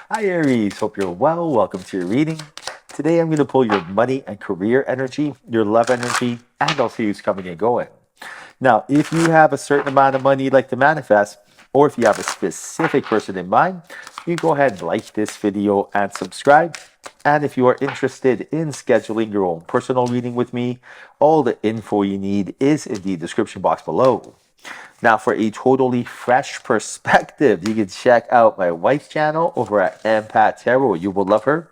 Hi Aries, hope you're well. Welcome to your reading. Today I'm going to pull your money and career energy, your love energy, and also who's coming and going. Now, if you have a certain amount of money you'd like to manifest, or if you have a specific person in mind, you go ahead and like this video and subscribe. And if you are interested in scheduling your own personal reading with me, all the info you need is in the description box below. Now, for a totally fresh perspective, you can check out my wife's channel over at Empath Tarot. You will love her.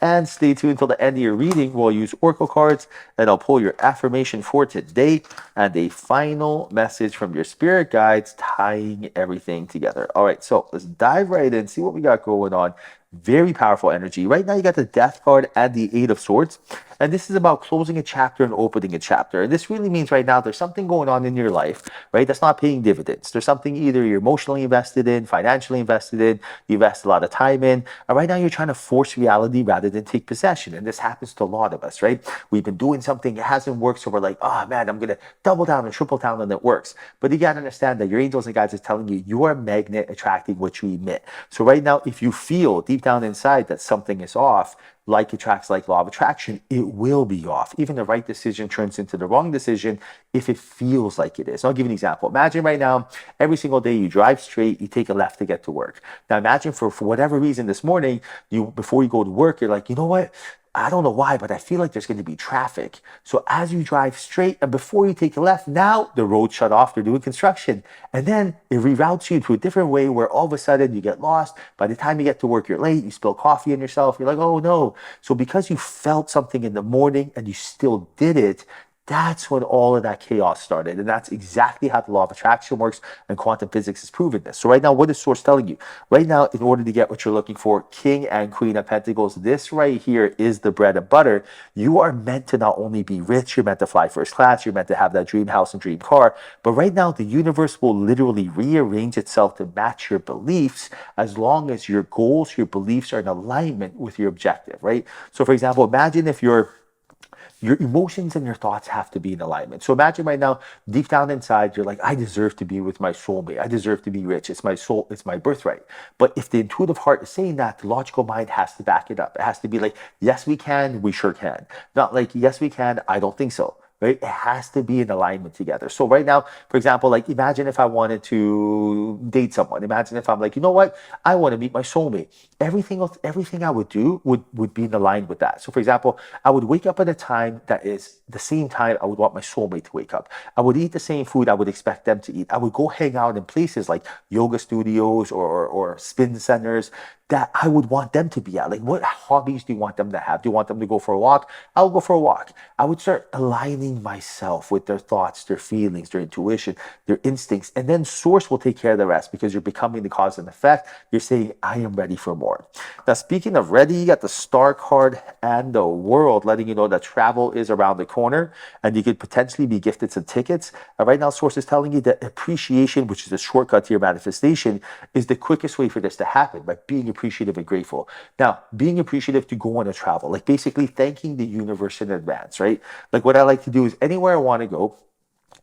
And stay tuned until the end of your reading. We'll use oracle cards, and I'll pull your affirmation for today and a final message from your spirit guides, tying everything together. All right, so let's dive right in, see what we got going on. Very powerful energy. Right now, you got the Death card and the Eight of Swords. And this is about closing a chapter and opening a chapter. And this really means right now there's something going on in your life, right, that's not paying dividends. There's something either you're emotionally invested in, financially invested in, you invest a lot of time in. And right now, you're trying to force reality rather than take possession. And this happens to a lot of us, right? We've been doing something, it hasn't worked. So we're like, oh man, I'm going to double down and triple down and it works. But you got to understand that your angels and guides is telling you you are a magnet attracting what you emit. So right now, if you feel deep down inside that something is off, like attracts like, law of attraction, it will be off. Even the right decision turns into the wrong decision if it feels like it is. I'll give you an example. Imagine right now, every single day you drive straight, you take a left to get to work. Now imagine for whatever reason this morning, before you go to work, you're like, you know what? I don't know why, but I feel like there's going to be traffic. So as you drive straight and before you take a left, now the road shut off, they're doing construction. And then it reroutes you to a different way where all of a sudden you get lost. By the time you get to work, you're late, you spill coffee on yourself. You're like, oh no. So because you felt something in the morning and you still did it, that's when all of that chaos started. And that's exactly how the law of attraction works. And quantum physics has proven this. So right now, what is Source telling you? Right now, in order to get what you're looking for, King and Queen of Pentacles, this right here is the bread and butter. You are meant to not only be rich, you're meant to fly first class, you're meant to have that dream house and dream car. But right now, the universe will literally rearrange itself to match your beliefs as long as your goals, your beliefs are in alignment with your objective, right? So for example, imagine if your emotions and your thoughts have to be in alignment. So imagine right now, deep down inside, you're like, I deserve to be with my soulmate. I deserve to be rich. It's my soul, it's my birthright. But if the intuitive heart is saying that, the logical mind has to back it up. It has to be like, yes, we can, we sure can. Not like, yes, we can, I don't think so. Right? It has to be in alignment together. So right now, for example, like imagine if I wanted to date someone. Imagine if I'm like, you know what? I want to meet my soulmate. Everything else, everything I would do would be in line with that. So for example, I would wake up at a time that is the same time I would want my soulmate to wake up. I would eat the same food I would expect them to eat. I would go hang out in places like yoga studios or spin centers that I would want them to be at. Like, what hobbies do you want them to have? Do you want them to go for a walk? I'll go for a walk. I would start aligning myself with their thoughts, their feelings, their intuition, their instincts, and then Source will take care of the rest because you're becoming the cause and effect. You're saying, I am ready for more. Now, speaking of ready, you got the Star card and the World letting you know that travel is around the corner and you could potentially be gifted some tickets. And right now, Source is telling you that appreciation, which is a shortcut to your manifestation, is the quickest way for this to happen by being appreciative and grateful. Now, being appreciative to go on a travel, like basically thanking the universe in advance, right? Like what I like to do is anywhere I want to go,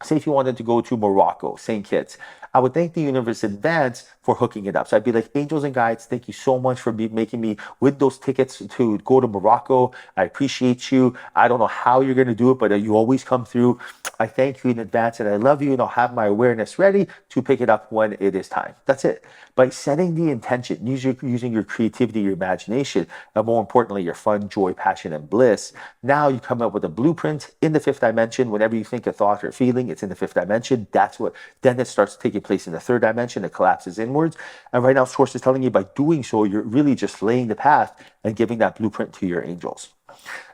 say if you wanted to go to Morocco, St. Kitts, I would thank the universe in advance for hooking it up. So I'd be like, angels and guides, thank you so much for making me with those tickets to go to Morocco. I appreciate you. I don't know how you're going to do it, but you always come through. I thank you in advance and I love you and I'll have my awareness ready to pick it up when it is time. That's it. By setting the intention, using your creativity, your imagination, and more importantly, your fun, joy, passion, and bliss, now you come up with a blueprint in the fifth dimension. Whenever you think a thought or feeling, it's in the fifth dimension. Then it starts taking place in the third dimension. It collapses inwards. And right now, Source is telling you by doing so, you're really just laying the path and giving that blueprint to your angels.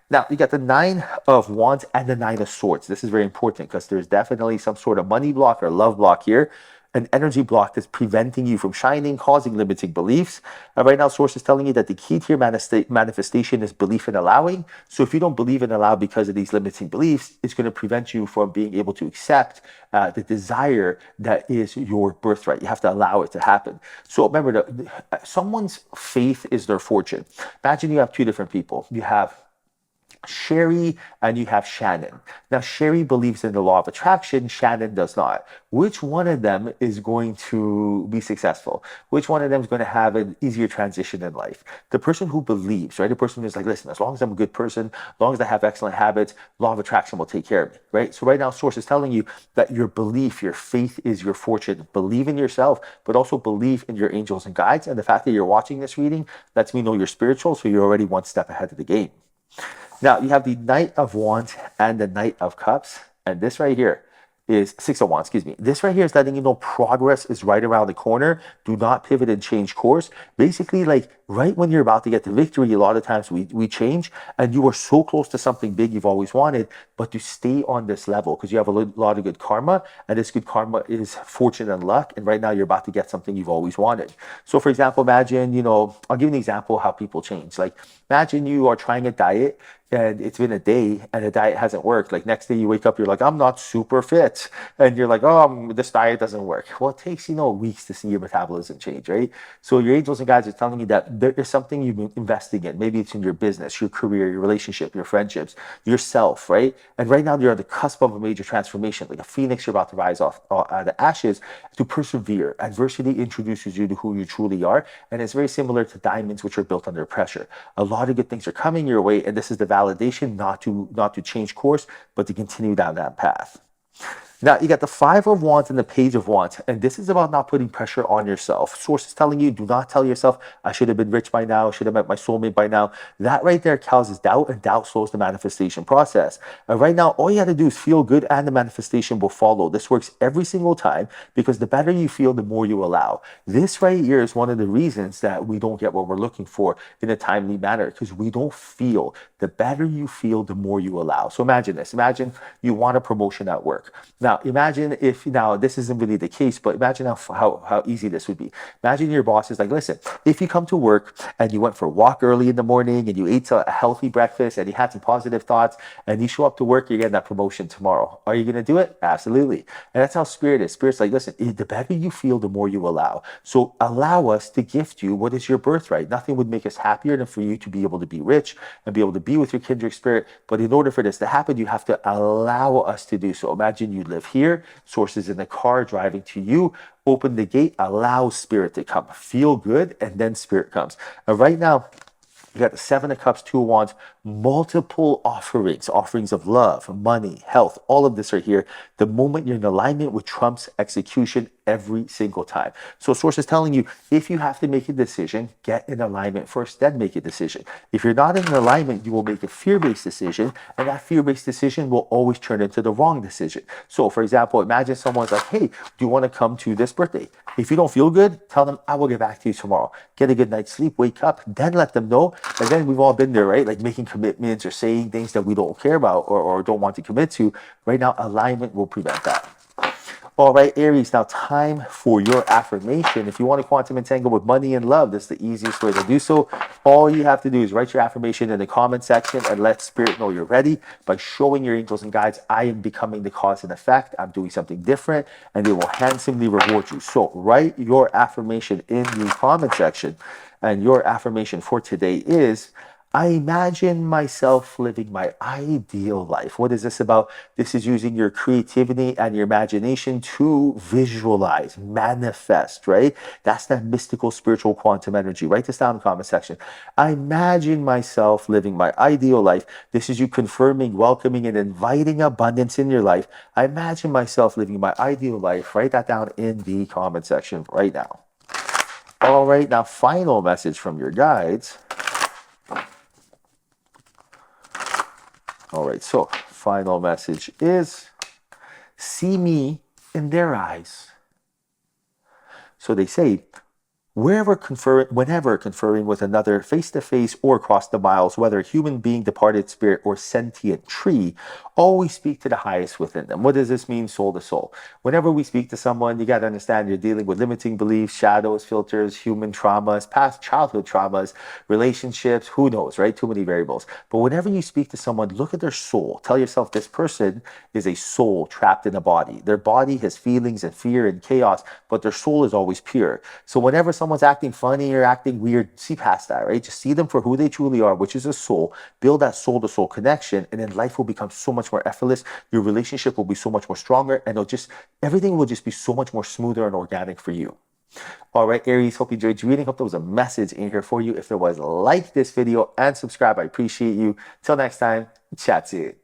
Now, you got the Nine of Wands and the Nine of Swords. This is very important because there's definitely some sort of money block or love block here, an energy block that's preventing you from shining, causing limiting beliefs. And right now, Source is telling you that the key to your manifestation is belief in allowing. So if you don't believe and allow because of these limiting beliefs, it's going to prevent you from being able to accept the desire that is your birthright. You have to allow it to happen. So remember, someone's faith is their fortune. Imagine you have two different people. You have Sherry and you have Shannon. Now, Sherry believes in the law of attraction, Shannon does not. Which one of them is going to be successful? Which one of them is going to have an easier transition in life? The person who believes, right? The person who's like, listen, as long as I'm a good person, as long as I have excellent habits, law of attraction will take care of me, right? So right now, Source is telling you that your belief, your faith is your fortune. Believe in yourself, but also believe in your angels and guides. And the fact that you're watching this reading lets me know you're spiritual, so you're already one step ahead of the game. Now, you have the Knight of Wands and the Knight of Cups. And this right here is Six of Wands, excuse me. This right here is letting you know progress is right around the corner. Do not pivot and change course. Basically, like right when you're about to get to victory, a lot of times we change and you are so close to something big you've always wanted, but to stay on this level because you have a lot of good karma, and this good karma is fortune and luck. And right now you're about to get something you've always wanted. So for example, imagine, I'll give you an example how people change. Like imagine you are trying a diet and it's been a day and the diet hasn't worked. Like next day you wake up, you're like, I'm not super fit. And you're like, oh, this diet doesn't work. Well, it takes, weeks to see your metabolism change, right? So your angels and guides are telling you that there is something you've been investing in. Maybe it's in your business, your career, your relationship, your friendships, yourself, right? And right now you're on the cusp of a major transformation. Like a phoenix, you're about to rise off out of the ashes to persevere. Adversity introduces you to who you truly are. And it's very similar to diamonds, which are built under pressure. A lot of good things are coming your way. And this is the validation not to change course, but to continue down that path. Now, you got the Five of Wands and the Page of Wands, and this is about not putting pressure on yourself. Source is telling you, do not tell yourself, I should have been rich by now, I should have met my soulmate by now. That right there causes doubt, and doubt slows the manifestation process. And right now, all you have to do is feel good, and the manifestation will follow. This works every single time because the better you feel, the more you allow. This right here is one of the reasons that we don't get what we're looking for in a timely manner because we don't feel. The better you feel, the more you allow. So imagine this. Imagine you want a promotion at work. Now, imagine if, now this isn't really the case, but imagine how easy this would be. Imagine your boss is like, listen, if you come to work and you went for a walk early in the morning and you ate a healthy breakfast and you had some positive thoughts and you show up to work, you're getting that promotion tomorrow. Are you going to do it? Absolutely. And that's how Spirit is. Spirit's like, listen, the better you feel, the more you allow. So allow us to gift you what is your birthright. Nothing would make us happier than for you to be able to be rich and be able to be with your kindred spirit. But in order for this to happen, you have to allow us to do so. Imagine you live here, Sources in the car driving to you, open the gate, allow Spirit to come. Feel good, and then Spirit comes. And right now, you got the Seven of Cups, Two of Wands, multiple offerings of love, money, health, all of this are here. The moment you're in alignment with Trump's execution every single time. So Source is telling you, if you have to make a decision, get in alignment first, then make a decision. If you're not in alignment, you will make a fear-based decision, and that fear-based decision will always turn into the wrong decision. So for example, imagine someone's like, hey, do you want to come to this birthday? If you don't feel good, tell them, I will get back to you tomorrow. Get a good night's sleep, wake up, then let them know. And then we've all been there, right? Like making commitments or saying things that we don't care about or don't want to commit to. Right now, alignment will prevent that. All right, Aries, now time for your affirmation. If you want to quantum entangle with money and love, that's the easiest way to do so. All you have to do is write your affirmation in the comment section and let Spirit know you're ready by showing your angels and guides, I am becoming the cause and effect. I'm doing something different, and they will handsomely reward you. So write your affirmation in the comment section. And your affirmation for today is, I imagine myself living my ideal life. What is this about? This is using your creativity and your imagination to visualize, manifest, right? That's that mystical, spiritual, quantum energy. Write this down in the comment section. I imagine myself living my ideal life. This is you confirming, welcoming, and inviting abundance in your life. I imagine myself living my ideal life. Write that down in the comment section right now. All right, now final message from your guides. All right, so final message is, see me in their eyes. So they say, whenever conferring with another face-to-face or across the miles, whether human being, departed spirit, or sentient tree, always speak to the highest within them. What does this mean, soul to soul? Whenever we speak to someone, you got to understand you're dealing with limiting beliefs, shadows, filters, human traumas, past childhood traumas, relationships, who knows, right? Too many variables. But whenever you speak to someone, look at their soul. Tell yourself this person is a soul trapped in a body. Their body has feelings and fear and chaos, but their soul is always pure. So whenever someone someone's acting funny or acting weird, see past that, right? Just see them for who they truly are, which is a soul. Build that soul to soul connection, and then life will become so much more effortless. Your relationship will be so much more stronger, and everything will just be so much more smoother and organic for you. All right, Aries, hope you enjoyed your reading. Hope there was a message in here for you. If there was, like this video and subscribe. I appreciate you. Till next time, chat soon.